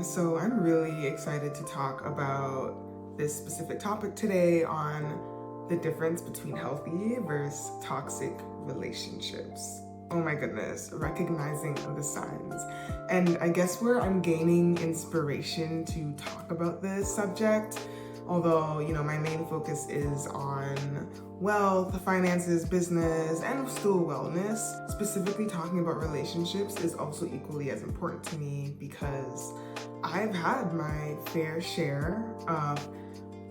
So I'm really excited to talk about this specific topic today on the difference between healthy versus toxic relationships. Oh my goodness, recognizing the signs. And I guess where I'm gaining inspiration to talk about this subject, although, my main focus is on wealth, finances, business, and still wellness, specifically talking about relationships is also equally as important to me because I've had my fair share of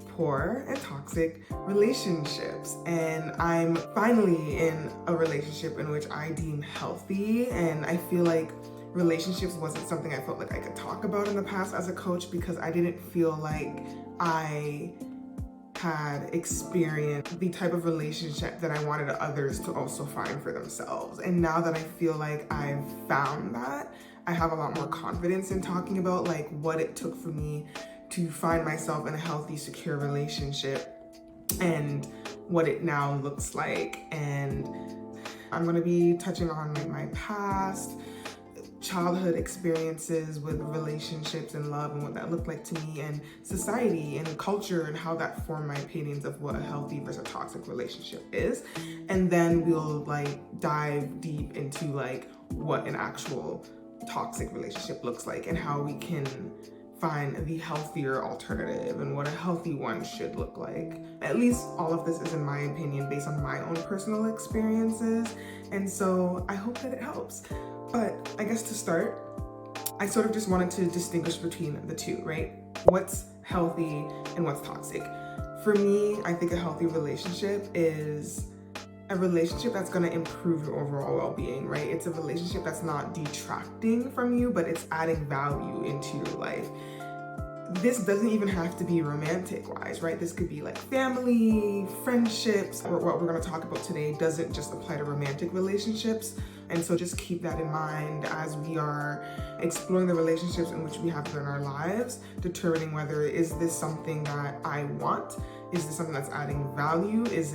poor and toxic relationships, and I'm finally in a relationship in which I deem healthy. And I feel like relationships wasn't something I felt like I could talk about in the past as a coach because I didn't feel like I had experienced the type of relationship that I wanted others to also find for themselves. And now that I feel like I've found that, I have a lot more confidence in talking about like what it took for me to find myself in a healthy, secure relationship and what it now looks like. And I'm gonna be touching on like my past childhood experiences with relationships and love and what that looked like to me, and society and culture and how that formed my opinions of what a healthy versus a toxic relationship is. And then we'll like dive deep into like what an actual toxic relationship looks like and how we can find the healthier alternative and what a healthy one should look like. At least all of this is in my opinion based on my own personal experiences, and so I hope that it helps. But I guess to start, I sort of just wanted to distinguish between the two, right? What's healthy and what's toxic. For me, I think a healthy relationship is a relationship that's gonna improve your overall well-being, right? It's a relationship that's not detracting from you, but it's adding value into your life. This doesn't even have to be romantic-wise, right? This could be like family, friendships, or what we're gonna talk about today doesn't just apply to romantic relationships. And so just keep that in mind as we are exploring the relationships in which we have in our lives, determining whether is this something that I want? Is this something that's adding value? Is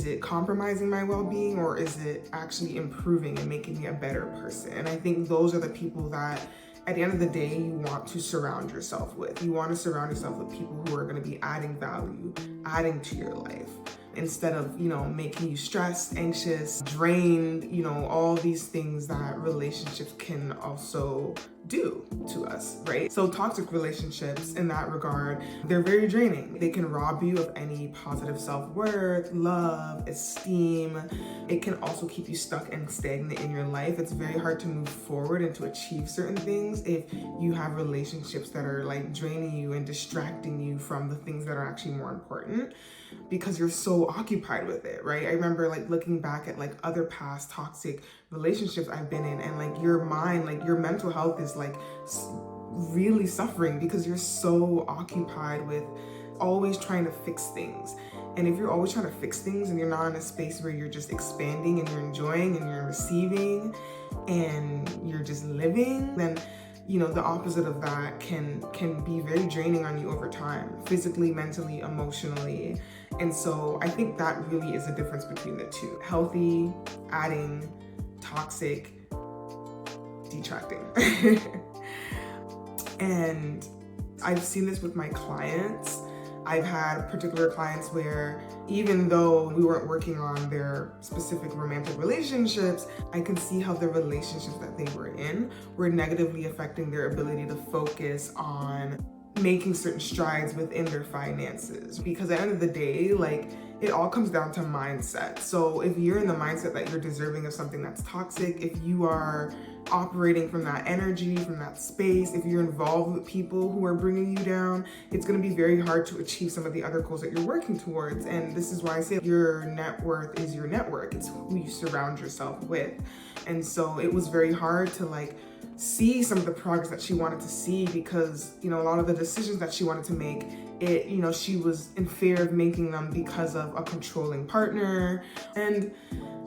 it compromising my well-being, or is it actually improving and making me a better person? And I think those are the people that at the end of the day, you want to surround yourself with. You want to surround yourself with people who are going to be adding value, adding to your life, instead of, making you stressed, anxious, drained, all these things that relationships can also do to us, right? So toxic relationships in that regard, they're very draining. They can rob you of any positive self-worth, love, esteem. It can also keep you stuck and stagnant in your life. It's very hard to move forward and to achieve certain things if you have relationships that are like draining you and distracting you from the things that are actually more important because you're so occupied with it, right? I remember like looking back at like other past toxic relationships I've been in, and like your mind, like your mental health is like really suffering because you're so occupied with always trying to fix things. And if you're always trying to fix things and you're not in a space where you're just expanding and you're enjoying and you're receiving and you're just living, then the opposite of that can be very draining on you over time, physically, mentally, emotionally. And so I think that really is the difference between the two. Healthy, adding, toxic, detracting. And I've seen this with my clients. I've had particular clients where even though we weren't working on their specific romantic relationships, I could see how the relationships that they were in were negatively affecting their ability to focus on making certain strides within their finances. Because at the end of the day, like, it all comes down to mindset. So if you're in the mindset that you're deserving of something that's toxic, if you are operating from that energy, from that space, if you're involved with people who are bringing you down, it's going to be very hard to achieve some of the other goals that you're working towards. And this is why I say your net worth is your network. It's who you surround yourself with. And so it was very hard to like see some of the progress that she wanted to see because, a lot of the decisions that she wanted to make, she was in fear of making them because of a controlling partner. And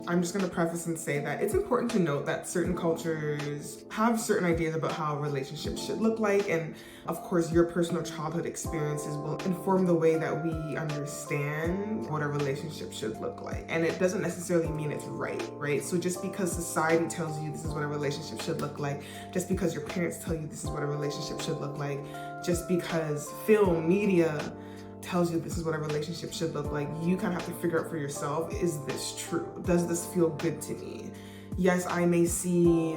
I'm just gonna preface and say that it's important to note that certain cultures have certain ideas about how relationships should look like, and of course your personal childhood experiences will inform the way that we understand what a relationship should look like. And it doesn't necessarily mean it's right? So just because society tells you this is what a relationship should look like, just because your parents tell you this is what a relationship should look like, just because film, media tells you this is what a relationship should look like, you kind of have to figure out for yourself, is this true? Does this feel good to me? Yes, I may see,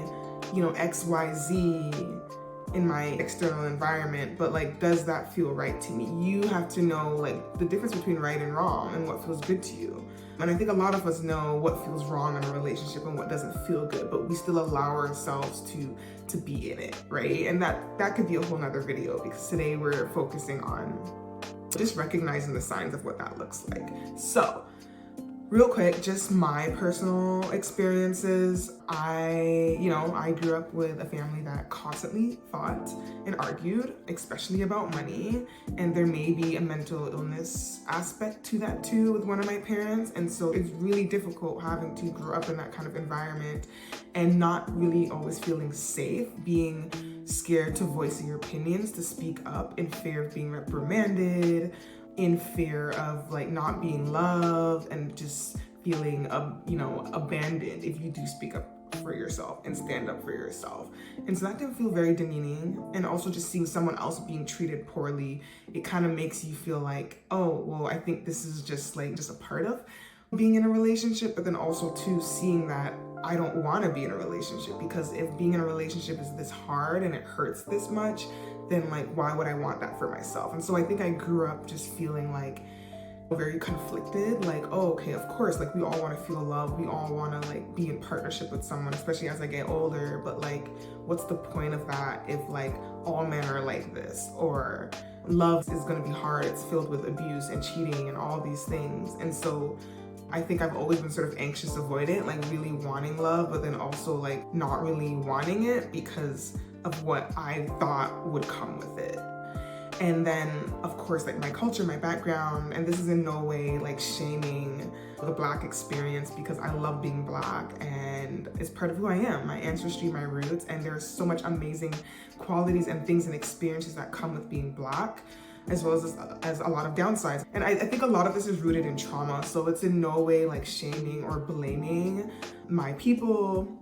XYZ in my external environment, but like, does that feel right to me? You have to know like the difference between right and wrong and what feels good to you. And I think a lot of us know what feels wrong in a relationship and what doesn't feel good, but we still allow ourselves to be in it, right? And that could be a whole nother video, because today we're focusing on just recognizing the signs of what that looks like. So real quick, just my personal experiences. I grew up with a family that constantly fought and argued, especially about money. And there may be a mental illness aspect to that too with one of my parents. And so it's really difficult having to grow up in that kind of environment and not really always feeling safe, being scared to voice your opinions, to speak up in fear of being reprimanded, in fear of like not being loved, and just feeling abandoned if you do speak up for yourself and stand up for yourself. And so that can feel very demeaning. And also just seeing someone else being treated poorly, it kind of makes you feel like, oh, well, I think this is just a part of being in a relationship. But then also too, seeing that I don't want to be in a relationship, because if being in a relationship is this hard and it hurts this much, then like, why would I want that for myself? And so I think I grew up just feeling like very conflicted, like, oh, okay, of course, like we all want to feel love, we all want to like be in partnership with someone, especially as I get older, but like, what's the point of that if like all men are like this? Or love is going to be hard, it's filled with abuse and cheating and all these things. And so I think I've always been sort of anxious avoidant, like really wanting love, but then also like not really wanting it because of what I thought would come with it. And then, of course, like my culture, my background, and this is in no way like shaming the Black experience, because I love being Black and it's part of who I am, my ancestry, my roots, and there's so much amazing qualities and things and experiences that come with being Black, as well as a lot of downsides. And I think a lot of this is rooted in trauma, so it's in no way like shaming or blaming my people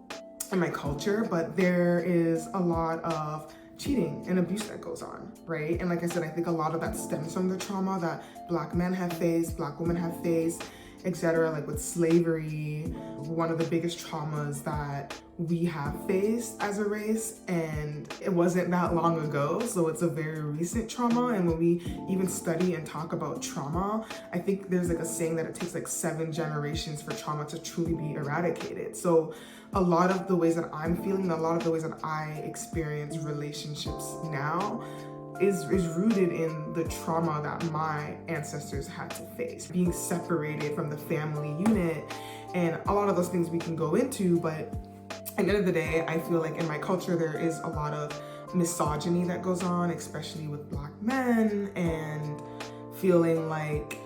and my culture, but there is a lot of cheating and abuse that goes on, right? And like I said, I think a lot of that stems from the trauma that Black men have faced, Black women have faced, etc. Like with slavery, one of the biggest traumas that we have faced as a race, and it wasn't that long ago, so it's a very recent trauma. And when we even study and talk about trauma, I think there's like a saying that it takes like 7 generations for trauma to truly be eradicated. So a lot of the ways that I'm feeling, a lot of the ways that I experience relationships now is rooted in the trauma that my ancestors had to face, being separated from the family unit, and a lot of those things we can go into. But at the end of the day, I feel like in my culture there is a lot of misogyny that goes on, especially with Black men, and feeling like,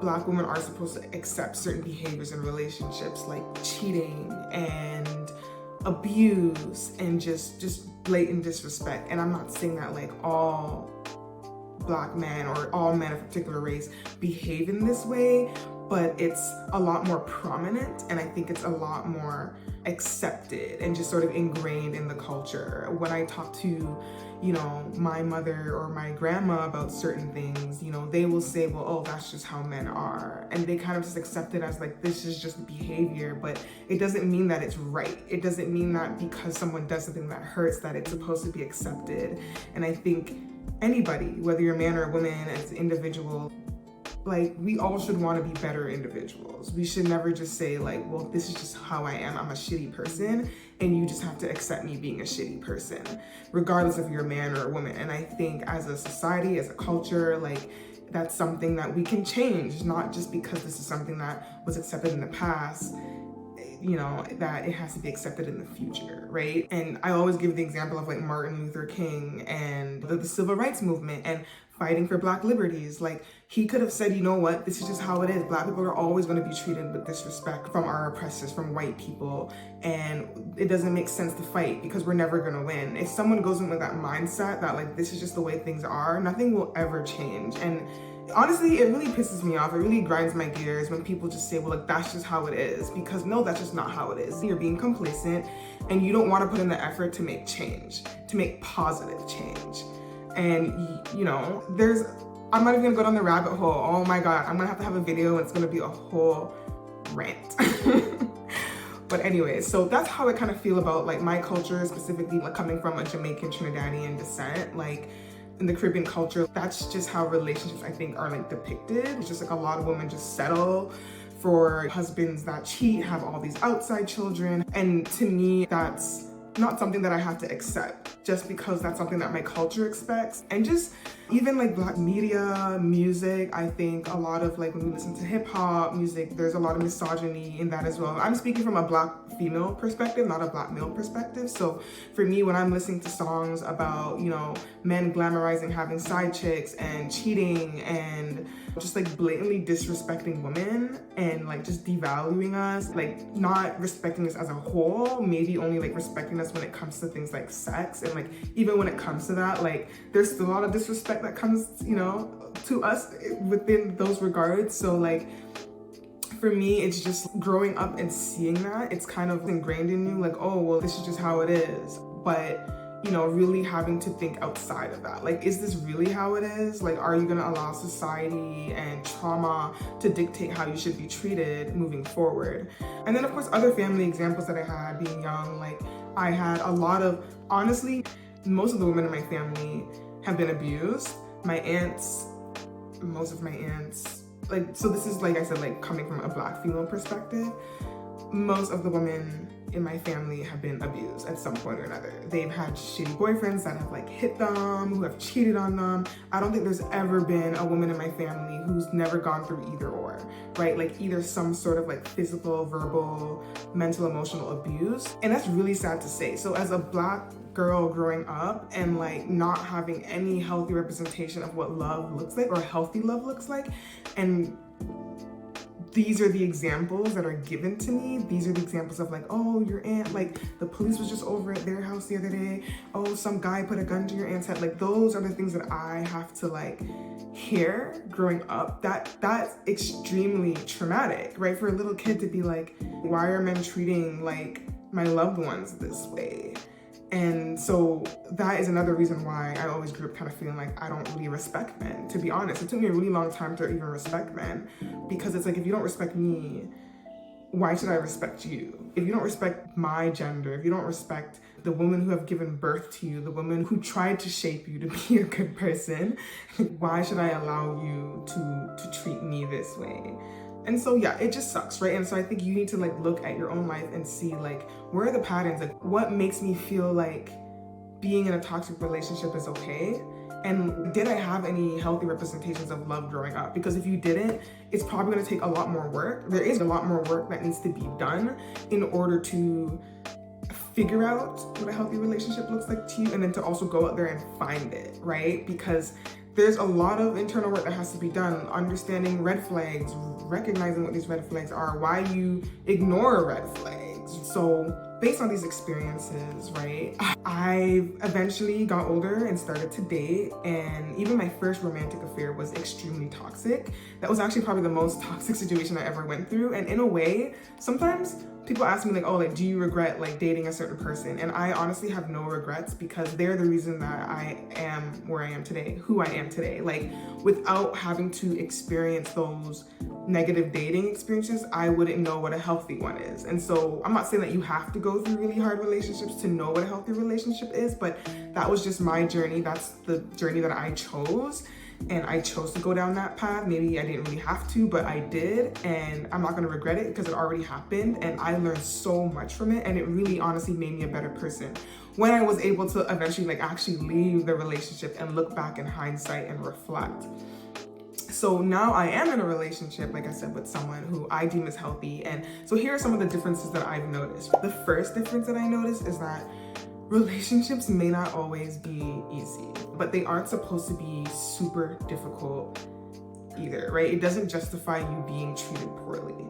Black women are supposed to accept certain behaviors in relationships, like cheating and abuse and just blatant disrespect. And I'm not saying that like all Black men or all men of a particular race behave in this way, but it's a lot more prominent, and I think it's a lot more accepted and just sort of ingrained in the culture. When I talk to my mother or my grandma about certain things, they will say, well, oh, that's just how men are. And they kind of just accept it as like, this is just behavior, but it doesn't mean that it's right. It doesn't mean that because someone does something that hurts that it's supposed to be accepted. And I think anybody, whether you're a man or a woman, as an individual, like we all should want to be better individuals. We should never just say like, well, this is just how I am, I'm a shitty person, and you just have to accept me being a shitty person, regardless if you're a man or a woman. And I think as a society, as a culture, like that's something that we can change, not just because this is something that was accepted in the past, that it has to be accepted in the future, right? And I always give the example of like Martin Luther King and the civil rights movement. And fighting for Black liberties. Like, he could have said, you know what, this is just how it is. Black people are always going to be treated with disrespect from our oppressors, from white people, and it doesn't make sense to fight because we're never going to win. If someone goes in with that mindset that like, this is just the way things are, nothing will ever change. And honestly, it really pisses me off. It really grinds my gears when people just say, well, like, that's just how it is. Because no, that's just not how it is. You're being complacent and you don't want to put in the effort to make change, to make positive change. And, you know, I'm not even gonna go down the rabbit hole. Oh my God, I'm gonna have a video and it's gonna be a whole rant. But anyway, so that's how I kind of feel about like my culture, specifically like coming from a Jamaican Trinidadian descent. Like, in the Caribbean culture, that's just how relationships, I think, are like depicted. It's just like a lot of women just settle for husbands that cheat, have all these outside children. And to me, that's not something that I have to accept just because that's something that my culture expects. And just even like Black media, music, I think a lot of like when we listen to hip hop music, there's a lot of misogyny in that as well. I'm speaking from a Black female perspective, not a Black male perspective. So for me, when I'm listening to songs about, you know, men glamorizing having side chicks and cheating and just like blatantly disrespecting women and like just devaluing us, like not respecting us as a whole, maybe only like respecting us when it comes to things like sex. And like even when it comes to that, like there's still a lot of disrespect that comes, you know, to us within those regards. So like for me, it's just growing up and seeing that, it's kind of ingrained in you, like, oh, well, this is just how it is. But you know, really having to think outside of that. Like, is this really how it is? Like, are you gonna allow society and trauma to dictate how you should be treated moving forward? And then of course, other family examples that I had being young, like I had a lot of, honestly, most of the women in my family have been abused. My aunts, most of my aunts, like, so this is, like I said, like coming from a Black female perspective, most of the women in my family have been abused at some point or another. They've had shitty boyfriends that have like hit them, who have cheated on them. I don't think there's ever been a woman in my family who's never gone through either or, right? Like either some sort of like physical, verbal, mental, emotional abuse. And that's really sad to say. So as a Black girl growing up and like not having any healthy representation of what love looks like or healthy love looks like, and these are the examples that are given to me. These are the examples of like, oh, your aunt, like the police was just over at their house the other day. Oh, some guy put a gun to your aunt's head. Like those are the things that I have to like hear growing up. That's extremely traumatic, right? For a little kid to be like, why are men treating like my loved ones this way? And so that is another reason why I always grew up kind of feeling like I don't really respect men, to be honest. It took me a really long time to even respect men, because it's like, if you don't respect me, why should I respect you? If you don't respect my gender, if you don't respect the women who have given birth to you, the women who tried to shape you to be a good person, why should I allow you to treat me this way? And so yeah, it just sucks, right? And so I think you need to like look at your own life and see like, where are the patterns? Like what makes me feel like being in a toxic relationship is okay? And did I have any healthy representations of love growing up? Because if you didn't, it's probably gonna take a lot more work. There is a lot more work that needs to be done in order to figure out what a healthy relationship looks like to you, and then to also go out there and find it, right? Because there's a lot of internal work that has to be done, understanding red flags, recognizing what these red flags are, why you ignore red flags. So based on these experiences, right, I eventually got older and started to date, and even my first romantic affair was extremely toxic. That was actually probably the most toxic situation I ever went through. And in a way, sometimes people ask me like, oh, like, do you regret like dating a certain person? And I honestly have no regrets, because they're the reason that I am where I am today, who I am today. Like without having to experience those negative dating experiences, I wouldn't know what a healthy one is. And so I'm not saying that you have to go through really hard relationships to know what a healthy relationship is, but that was just my journey. That's the journey that I chose. And I chose to go down that path. Maybe I didn't really have to, but I did. And I'm not gonna regret it, because it already happened. And I learned so much from it. And it really honestly made me a better person when I was able to eventually like actually leave the relationship and look back in hindsight and reflect. So now I am in a relationship, like I said, with someone who I deem as healthy. And so here are some of the differences that I've noticed. The first difference that I noticed is that relationships may not always be easy, but they aren't supposed to be super difficult either, right? It doesn't justify you being treated poorly.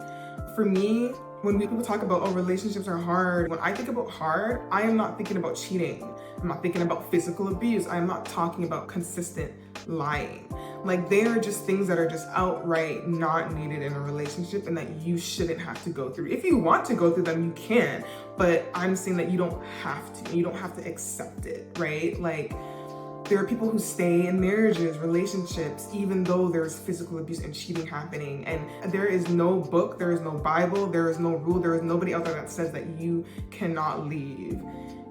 For me, when people talk about, oh, relationships are hard, when I think about hard, I am not thinking about cheating. I'm not thinking about physical abuse. I'm not talking about consistent lying. Like, they are just things that are just outright not needed in a relationship and that you shouldn't have to go through. If you want to go through them, you can, but I'm saying that you don't have to. You don't have to accept it, right? Like, there are people who stay in marriages, relationships, even though there's physical abuse and cheating happening. And there is no book, there is no Bible, there is no rule, there is nobody out there that says that you cannot leave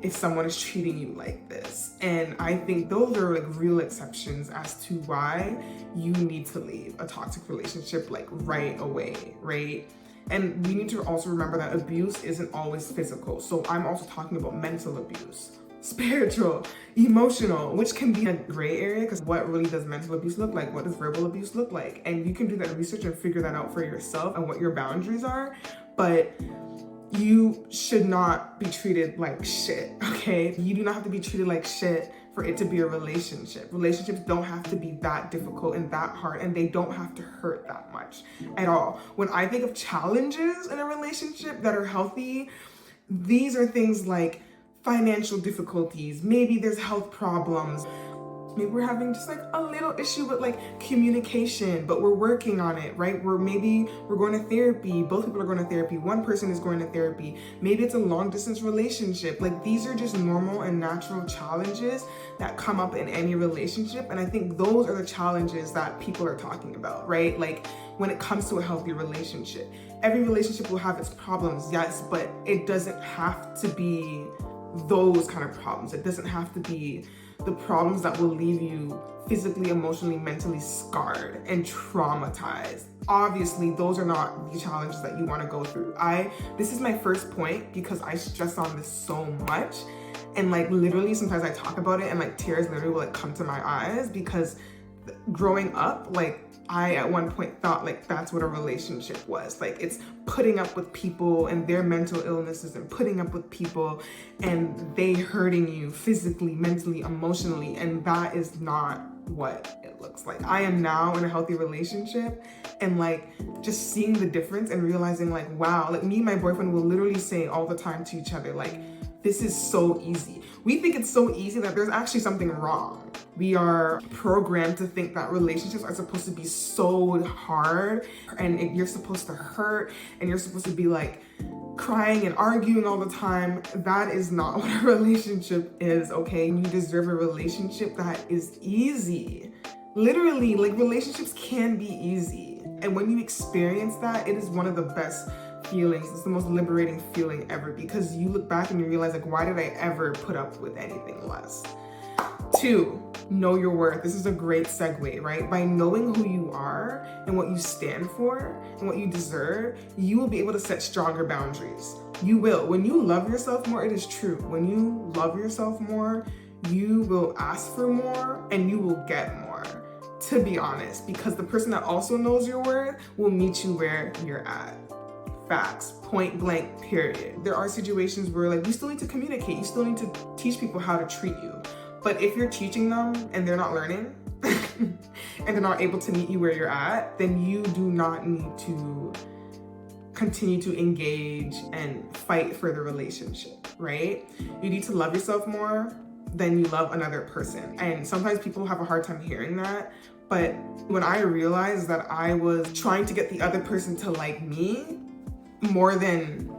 if someone is treating you like this. And I think those are like real exceptions as to why you need to leave a toxic relationship like right away, right? And we need to also remember that abuse isn't always physical. So I'm also talking about mental abuse, spiritual, emotional, which can be a gray area, because what really does mental abuse look like? What does verbal abuse look like? And you can do that research and figure that out for yourself and what your boundaries are. But you should not be treated like shit, okay? You do not have to be treated like shit for it to be a relationship. Relationships don't have to be that difficult and that hard, and they don't have to hurt that much at all. When I think of challenges in a relationship that are healthy, these are things like financial difficulties, maybe there's health problems, maybe we're having just like a little issue with like communication, but we're working on it, right? We're going to therapy, both people are going to therapy, one person is going to therapy, maybe it's a long distance relationship. Like, these are just normal and natural challenges that come up in any relationship. And I think those are the challenges that people are talking about, right? Like, when it comes to a healthy relationship, every relationship will have its problems, yes, but it doesn't have to be those kind of problems. It doesn't have to be the problems that will leave you physically, emotionally, mentally scarred and traumatized. Obviously, those are not the challenges that you want to go through. This is my first point because I stress on this so much. And like, literally, sometimes I talk about it and like tears literally will like come to my eyes, because growing up, like, I at one point thought like that's what a relationship was. Like, it's putting up with people and their mental illnesses, and putting up with people and they hurting you physically, mentally, emotionally, and that is not what it looks like. I am now in a healthy relationship, and like, just seeing the difference and realizing like, wow, like, me and my boyfriend will literally say all the time to each other, like, this is so easy. We think it's so easy that there's actually something wrong. We are programmed to think that relationships are supposed to be so hard, and you're supposed to hurt, and you're supposed to be like crying and arguing all the time. That is not what a relationship is, okay? You deserve a relationship that is easy. Literally, like, relationships can be easy. And when you experience that, it is one of the best feelings. It's the most liberating feeling ever, because you look back and you realize, like, why did I ever put up with anything less? 2, know your worth. This is a great segue, right? By knowing who you are and what you stand for and what you deserve, you will be able to set stronger boundaries. You will. When you love yourself more, it is true. When you love yourself more, you will ask for more and you will get more, to be honest, because the person that also knows your worth will meet you where you're at. Facts, point blank, period. There are situations where like, you still need to communicate. You still need to teach people how to treat you. But if you're teaching them and they're not learning and they're not able to meet you where you're at, then you do not need to continue to engage and fight for the relationship, right? You need to love yourself more than you love another person. And sometimes people have a hard time hearing that. But when I realized that I was trying to get the other person to like me more than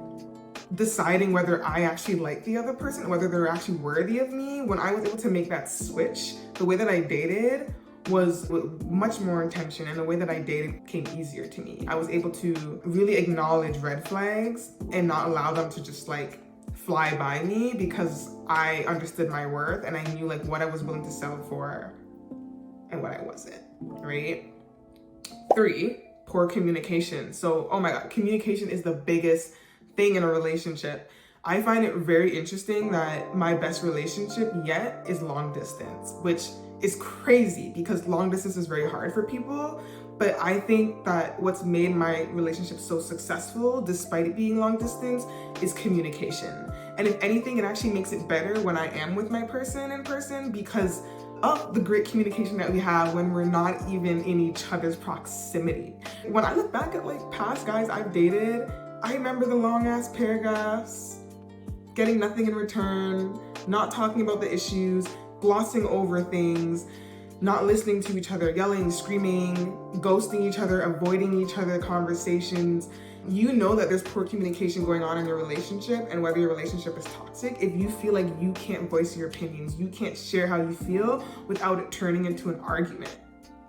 deciding whether I actually like the other person, whether they're actually worthy of me, when I was able to make that switch, the way that I dated was with much more intention, and the way that I dated came easier to me. I was able to really acknowledge red flags and not allow them to just like fly by me, because I understood my worth and I knew like what I was willing to settle for and what I wasn't, right? 3, poor communication. So, oh my God, communication is the biggest thing in a relationship. I find it very interesting that my best relationship yet is long distance, which is crazy because long distance is very hard for people. But I think that what's made my relationship so successful, despite it being long distance, is communication. And if anything, it actually makes it better when I am with my person in person because of the great communication that we have when we're not even in each other's proximity. When I look back at like past guys I've dated, I remember the long ass paragraphs, getting nothing in return, not talking about the issues, glossing over things, not listening to each other, yelling, screaming, ghosting each other, avoiding each other conversations. You know that there's poor communication going on in your relationship, and whether your relationship is toxic, if you feel like you can't voice your opinions, you can't share how you feel without it turning into an argument.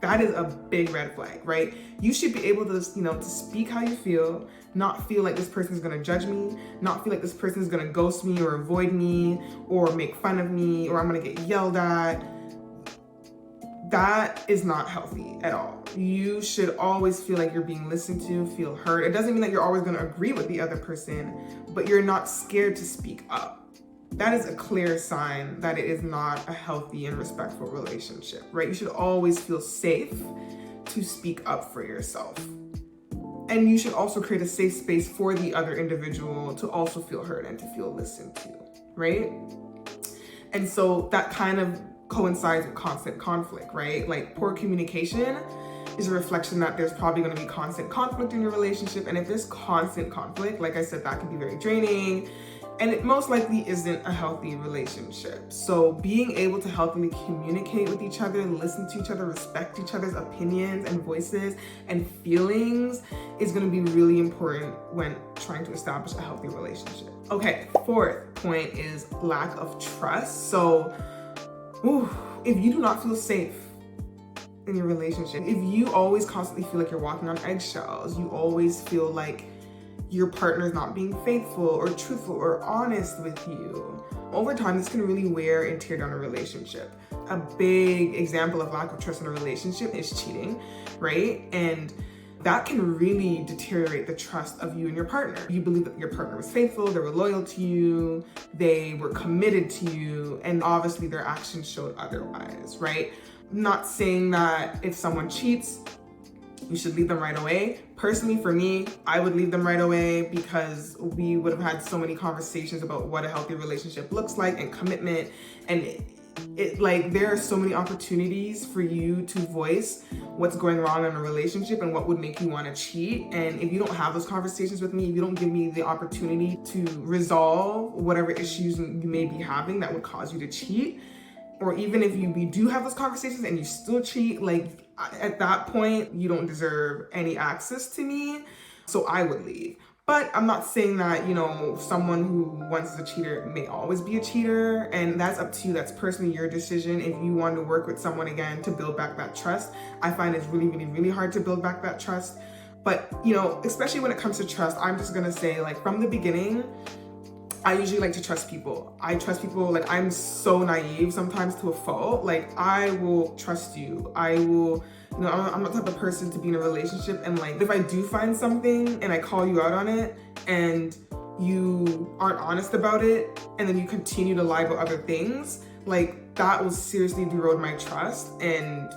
That is a big red flag, right? You should be able to, to speak how you feel, not feel like this person is gonna judge me, not feel like this person is gonna ghost me or avoid me or make fun of me or I'm gonna get yelled at. That is not healthy at all. You should always feel like you're being listened to, feel heard. It doesn't mean that you're always gonna agree with the other person, but you're not scared to speak up. That is a clear sign that it is not a healthy and respectful relationship, right? You should always feel safe to speak up for yourself. And you should also create a safe space for the other individual to also feel heard and to feel listened to, right? And so that kind of coincides with constant conflict, right? Like poor communication is a reflection that there's probably going to be constant conflict in your relationship. And if there's constant conflict, like I said, that can be very draining. And it most likely isn't a healthy relationship. So being able to healthily communicate with each other, listen to each other, respect each other's opinions and voices and feelings is going to be really important when trying to establish a healthy relationship. Okay, fourth point is lack of trust. So if you do not feel safe in your relationship, if you always constantly feel like you're walking on eggshells, you always feel like your partner is not being faithful or truthful or honest with you, over time, this can really wear and tear down a relationship. A big example of lack of trust in a relationship is cheating, right? And that can really deteriorate the trust of you and your partner. You believe that your partner was faithful, they were loyal to you, they were committed to you, and obviously their actions showed otherwise, right? Not saying that if someone cheats, you should leave them right away. Personally, for me, I would leave them right away because we would have had so many conversations about what a healthy relationship looks like and commitment. And there are so many opportunities for you to voice what's going wrong in a relationship and what would make you want to cheat. And if you don't have those conversations with me, if you don't give me the opportunity to resolve whatever issues you may be having that would cause you to cheat, or even if we do have those conversations and you still cheat, like at that point, you don't deserve any access to me. So I would leave. But I'm not saying that, someone who once is a cheater may always be a cheater, and that's up to you. That's personally your decision. If you want to work with someone again to build back that trust, I find it's really, really, really hard to build back that trust. But, especially when it comes to trust, I'm just going to say, like, from the beginning, I usually like to trust people. I trust people, like, I'm so naive sometimes to a fault. Like, I will trust you. I will, I'm the type of person to be in a relationship, and like, if I do find something and I call you out on it and you aren't honest about it and then you continue to lie about other things, like, that will seriously erode my trust, and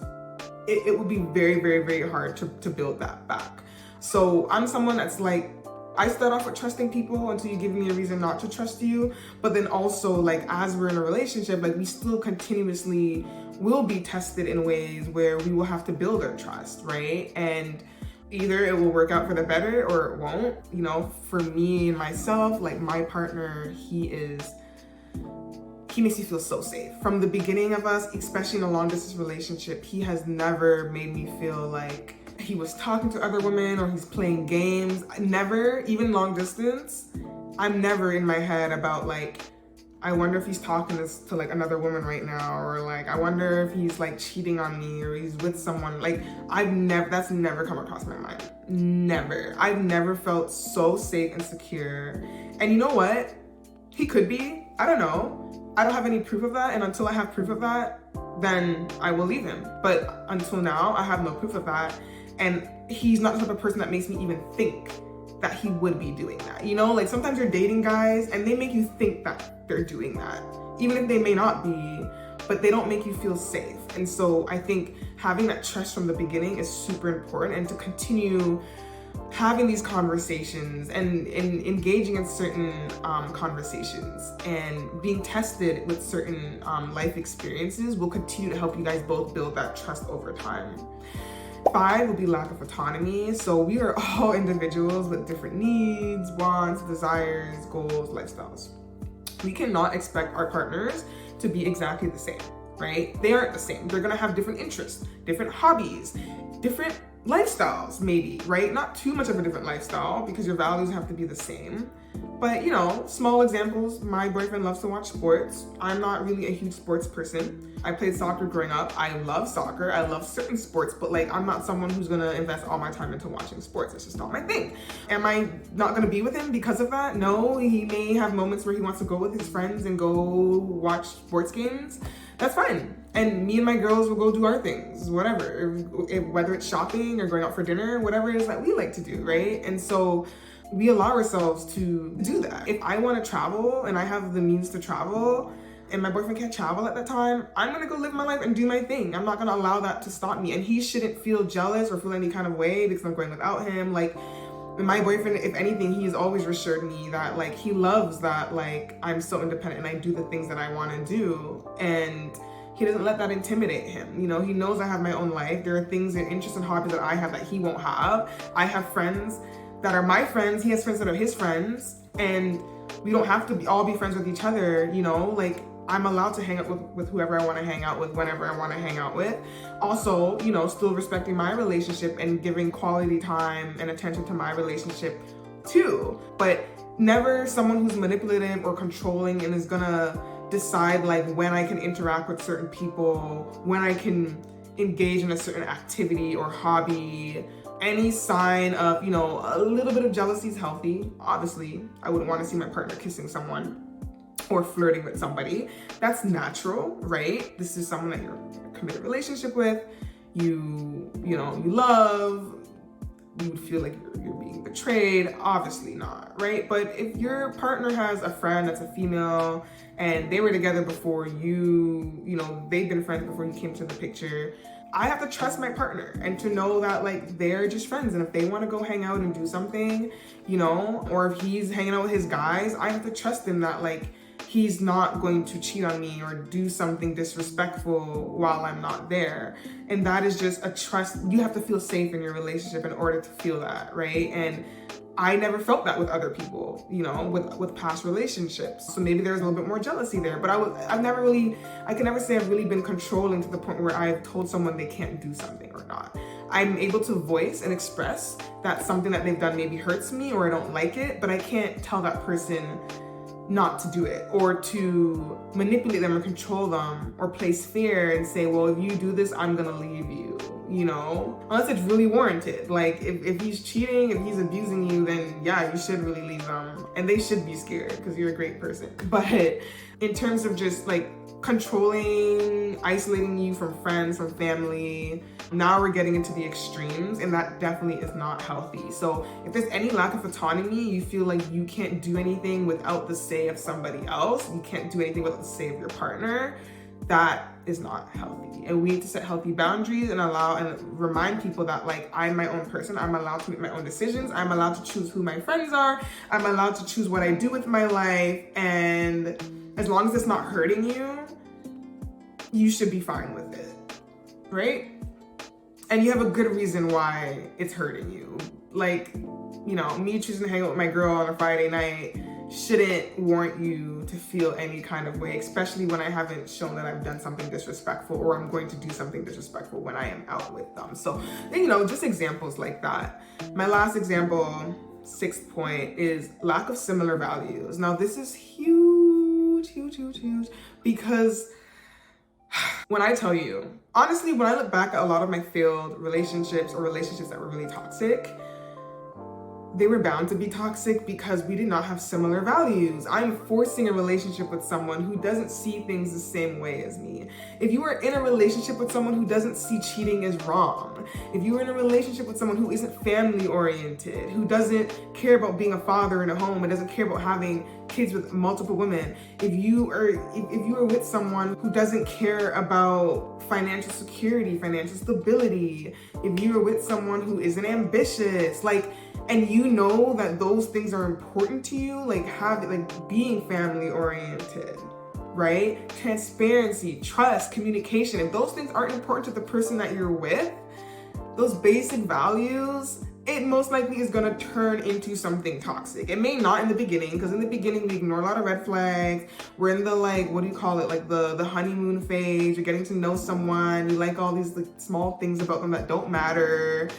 it would be very, very, very hard to build that back. So I'm someone that's like, I start off with trusting people until you give me a reason not to trust you. But then also, like, as we're in a relationship, like, we still continuously will be tested in ways where we will have to build our trust, right? And either it will work out for the better or it won't. For me and myself, like, my partner, he makes me feel so safe. From the beginning of us, especially in a long distance relationship, he has never made me feel like he was talking to other women or he's playing games. Never, even long distance, I'm never in my head about, like, I wonder if he's talking to like another woman right now, or like, I wonder if he's like cheating on me or he's with someone. Like, that's never come across my mind. Never. I've never felt so safe and secure. And you know what? He could be. I don't know. I don't have any proof of that. And until I have proof of that, then I will leave him. But until now, I have no proof of that. And he's not the type of person that makes me even think that he would be doing that. Like, sometimes you're dating guys and they make you think that they're doing that, even if they may not be, but they don't make you feel safe. And so I think having that trust from the beginning is super important, and to continue having these conversations and engaging in certain conversations and being tested with certain life experiences will continue to help you guys both build that trust over time. 5 will be lack of autonomy. So we are all individuals with different needs, wants, desires, goals, lifestyles. We cannot expect our partners to be exactly the same, right? They aren't the same. They're gonna have different interests, different hobbies, different lifestyles maybe, right? Not too much of a different lifestyle because your values have to be the same. But small examples, my boyfriend loves to watch sports. I'm not really a huge sports person. I played soccer growing up. I love soccer. I love certain sports, but I'm not someone who's gonna invest all my time into watching sports. It's just not my thing. Am I not gonna be with him because of that? No, he may have moments where he wants to go with his friends and go watch sports games. That's fine. And me and my girls will go do our things, whatever, whether it's shopping or going out for dinner, whatever it is that we like to do, right? And so we allow ourselves to do that. If I want to travel and I have the means to travel and my boyfriend can't travel at that time, I'm going to go live my life and do my thing. I'm not going to allow that to stop me. And he shouldn't feel jealous or feel any kind of way because I'm going without him. My boyfriend, if anything, he has always reassured me that he loves that I'm so independent and I do the things that I want to do. And he doesn't let that intimidate him. He knows I have my own life. There are things and interests and hobbies that I have that he won't have. I have friends that are my friends. He has friends that are his friends. And we don't have to all be friends with each other, I'm allowed to hang out with whoever I want to hang out with, whenever I want to hang out with. Also, still respecting my relationship and giving quality time and attention to my relationship too. But never someone who's manipulative or controlling and is gonna decide when I can interact with certain people, when I can engage in a certain activity or hobby. Any sign of, a little bit of jealousy is healthy. Obviously, I wouldn't want to see my partner kissing someone or flirting with somebody. That's natural, right? This is someone that you're in a committed relationship with, you love, you would feel like you're being betrayed. Obviously not, right? But if your partner has a friend that's a female and they were together before they've been friends before you came to the picture, I have to trust my partner and to know that they're just friends. And if they want to go hang out and do something, or if he's hanging out with his guys, I have to trust him that he's not going to cheat on me or do something disrespectful while I'm not there. And that is just a trust. You have to feel safe in your relationship in order to feel that, right? And I never felt that with other people, with past relationships. So maybe there's a little bit more jealousy there, but I can never say I've really been controlling to the point where I've told someone they can't do something or not. I'm able to voice and express that something that they've done maybe hurts me or I don't like it, but I can't tell that person not to do it or to manipulate them or control them or place fear and say, well, if you do this, I'm gonna leave you, unless it's really warranted. If he's cheating, if he's abusing you, then yeah, you should really leave them and they should be scared because you're a great person. But in terms of just controlling, isolating you from friends, from family, now we're getting into the extremes, and that definitely is not healthy. So if there's any lack of autonomy, you feel like you can't do anything without the say of somebody else, you can't do anything without the say of your partner, that is not healthy. And we need to set healthy boundaries and allow and remind people that I'm my own person. I'm allowed to make my own decisions. I'm allowed to choose who my friends are. I'm allowed to choose what I do with my life. And as long as it's not hurting you, you should be fine with it, right? And you have a good reason why it's hurting you. Me choosing to hang out with my girl on a Friday night shouldn't warrant you to feel any kind of way, especially when I haven't shown that I've done something disrespectful or I'm going to do something disrespectful when I am out with them. So, just examples like that. My last example, 6th point, is lack of similar values. Now, this is huge, because when I tell you, honestly, when I look back at a lot of my failed relationships or relationships that were really toxic, they were bound to be toxic because we did not have similar values. I'm forcing a relationship with someone who doesn't see things the same way as me. If you are in a relationship with someone who doesn't see cheating as wrong, if you are in a relationship with someone who isn't family oriented, who doesn't care about being a father in a home and doesn't care about having kids with multiple women, if you are with someone who doesn't care about financial security, financial stability, if you are with someone who isn't ambitious, and you know that those things are important to you, like being family oriented, right? Transparency, trust, communication. If those things aren't important to the person that you're with, those basic values, it most likely is gonna turn into something toxic. It may not in the beginning, because in the beginning we ignore a lot of red flags. We're in the the honeymoon phase. You're getting to know someone. You like all these small things about them that don't matter.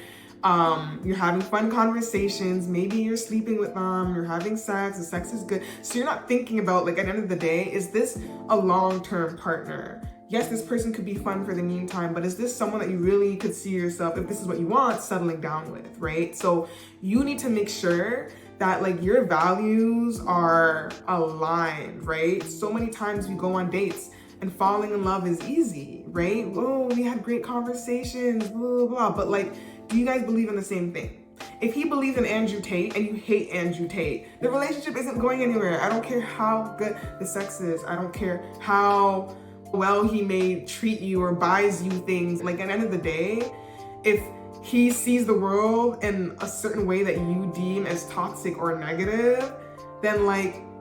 You're having fun conversations. Maybe you're sleeping with them. You're having sex. The sex is good. So you're not thinking about, at the end of the day, is this a long-term partner? Yes, this person could be fun for the meantime, but is this someone that you really could see yourself, if this is what you want, settling down with, right? So you need to make sure that your values are aligned, right? So many times we go on dates and falling in love is easy, right? Oh, we had great conversations, blah, blah, blah. But do you guys believe in the same thing? If he believes in Andrew Tate and you hate Andrew Tate, the relationship isn't going anywhere. I don't care how good the sex is. I don't care how well he may treat you or buys you things. At the end of the day, if he sees the world in a certain way that you deem as toxic or negative, then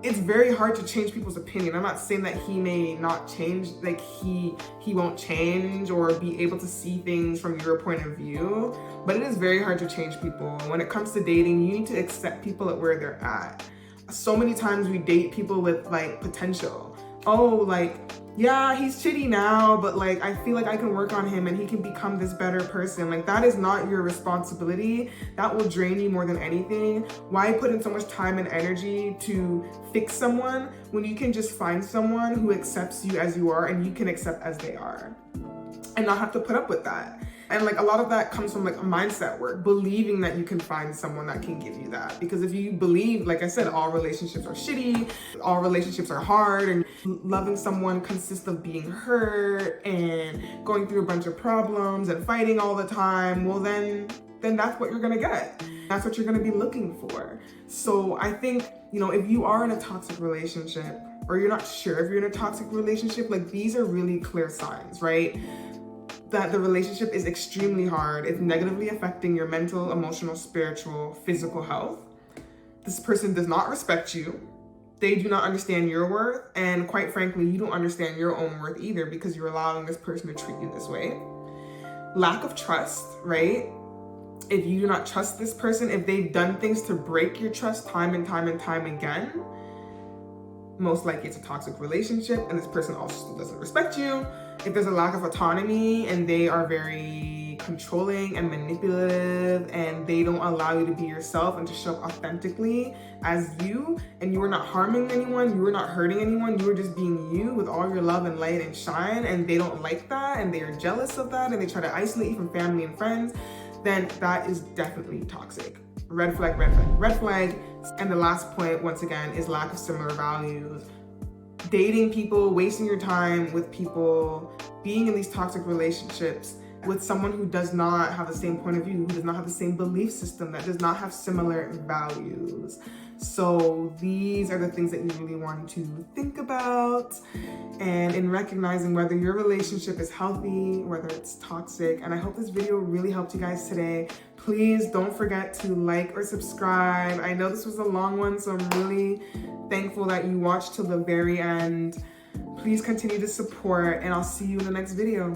it's very hard to change people's opinion. I'm not saying that he may not change, he won't change or be able to see things from your point of view, but it is very hard to change people. When it comes to dating, you need to accept people at where they're at. So many times we date people with potential. Oh, yeah, he's shitty now, but I feel like I can work on him and he can become this better person. That is not your responsibility. That will drain you more than anything. Why put in so much time and energy to fix someone when you can just find someone who accepts you as you are and you can accept as they are and not have to put up with that? And a lot of that comes from mindset work, believing that you can find someone that can give you that. Because if you believe, like I said, all relationships are shitty, all relationships are hard, and loving someone consists of being hurt and going through a bunch of problems and fighting all the time, well then that's what you're gonna get. That's what you're gonna be looking for. So I think, if you are in a toxic relationship or you're not sure if you're in a toxic relationship, these are really clear signs, right? That the relationship is extremely hard. It's negatively affecting your mental, emotional, spiritual, physical health. This person does not respect you. They do not understand your worth. And quite frankly, you don't understand your own worth either, because you're allowing this person to treat you this way. Lack of trust, right? If you do not trust this person, if they've done things to break your trust time and time and time again, most likely it's a toxic relationship and this person also doesn't respect you. If there's a lack of autonomy and they are very controlling and manipulative and they don't allow you to be yourself and to show up authentically as you, and you are not harming anyone, you are not hurting anyone, you are just being you with all your love and light and shine, and they don't like that and they are jealous of that and they try to isolate you from family and friends, then that is definitely toxic. Red flag, red flag, red flag. And the last point, once again, is lack of similar values. Dating people, wasting your time with people, being in these toxic relationships with someone who does not have the same point of view, who does not have the same belief system, that does not have similar values. So these are the things that you really want to think about, and in recognizing whether your relationship is healthy, whether it's toxic. And I hope this video really helped you guys today. Please don't forget to like or subscribe. I know this was a long one, so I'm really thankful that you watched till the very end. Please continue to support, and I'll see you in the next video.